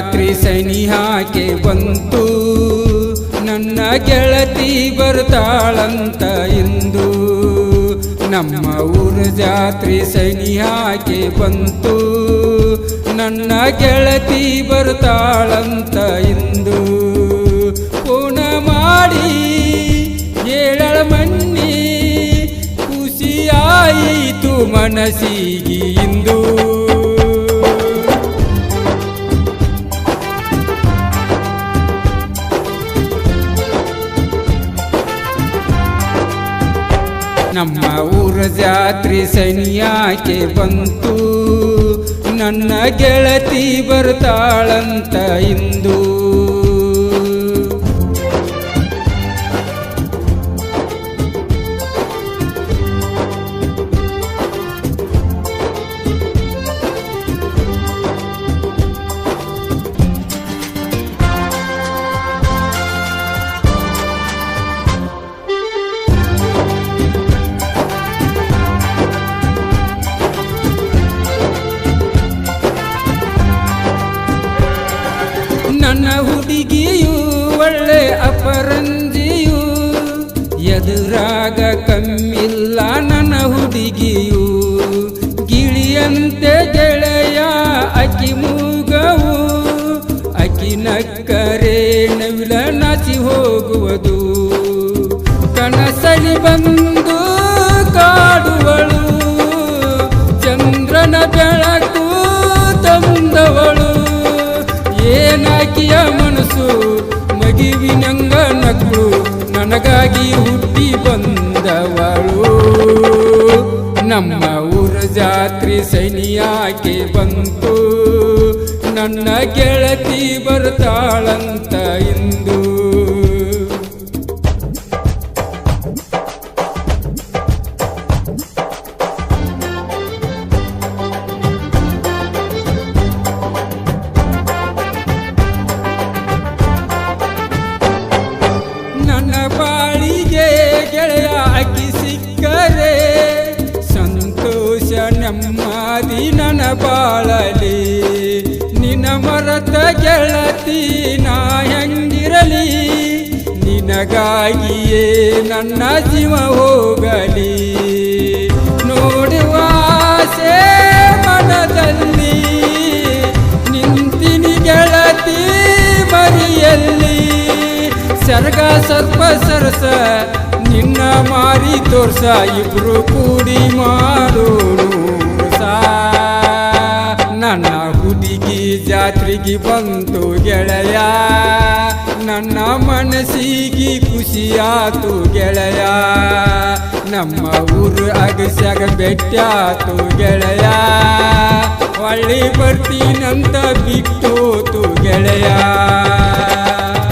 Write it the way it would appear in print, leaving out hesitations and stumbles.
ಜಾತ್ರೆ ಸನಿಹಾಕೆ ಬಂತು ನನ್ನ ಗೆಳತಿ ಬರ್ತಾಳಂತ ಇಂದು ನಮ್ಮ ಊರ ಜಾತ್ರೆ ಸನಿಹಾಕೆ ಬಂತು ನನ್ನ ಗೆಳತಿ ಬರ್ತಾಳಂತ ಇಂದು ಫೋನ ಮಾಡಿ ಹೇಳಳ ಮನ್ನಿ ಖುಷಿಯಾಯಿತು ಮನಸ್ಸಿಗೆ ಇಂದು ನಮ್ಮ ಊರ ಜಾತ್ರೆ ಸನಿಯಾಕೆ ಬಂತು ನನ್ನ ಗೆಳತಿ ಬರ್ತಾಳಂತ ಇಂದು ನನ್ನ ಹುಡುಗಿಯು ಒಳ್ಳೆ ಅಪರಂಜಿಯು ಎದುರಾಗ ಕಮ್ಮಿಲ್ಲ ನನ್ನ ಹುಡುಗಿಯು ಗಿಳಿಯಂತೆ ಗೆಳೆಯ ಅಕ್ಕಿ ಮೂಗವು ಅಕ್ಕಿ ನಕ್ಕರೆ ನವಿಲ ನಾಚಿ ಹೋಗುವುದು ಕನಸಲಿ ಬಂದು ಕಾಡುವಳು ಚಂದ್ರನ ಬೆಳಕು ತಂದವಳು ಏನಾಕಿಯ ಮನಸ್ಸು ಮಗಿವಿನಂಗ ನಕ್ಳು ನನಗಾಗಿ ಹುಟ್ಟಿ ಬಂದವಳು ನಮ್ಮ ಊರ ಜಾತ್ರೆ ಸನಿಯಾಕೆ ಬಂತು ನನ್ನ ಗೆಳತಿ ಬರ್ತಾಳಂತ ಇಂದು ನನ್ನ ಬಾಳಿಗೆ ಗೆಳೆಯ ಅಕ್ಕಿ ಸಿಕ್ಕರೆ ಸಂತೋಷ ನೆಮ್ಮದಿ ನನ್ನ ಬಾಳಲಿ ನಿನ್ನ ಮರತ ಗೆಳತಿ ನಾ ಹೆಂಗಿರಲಿ ನಿನಗಾಗಿಯೇ ನನ್ನ ಜೀವ ಹೋಗಲಿ ನೋಡುವ ಆಸೆ ಮನದಲ್ಲಿ ನಿಂತಿನಿ ಗೆಳತಿ ಮರಿಯಲ್ಲಿ ಸರ್ಗ ಸರ್ಪ ಸರಸ ನಿನ್ನ ಮಾರಿ ತೋರ್ಸ ಇಬ್ರು ಕೂಡಿ ಮಾಡೋನು ನನ್ನ ಹುಡುಗಿ ಜಾತ್ರೆಗೆ ಬಂತು ಗೆಳೆಯ ನನ್ನ ಮನಸ್ಸಿಗೆ ಖುಷಿಯಾತು ಗೆಳೆಯ ನಮ್ಮ ಊರು ಅಗಸ್ಯಾಗ ಬೆಟ್ಟಾತು ಗೆಳೆಯ ಒಳ್ಳೆ ಬರ್ತೀನಂತ ಬಿಟ್ಟೋತು ಗೆಳೆಯ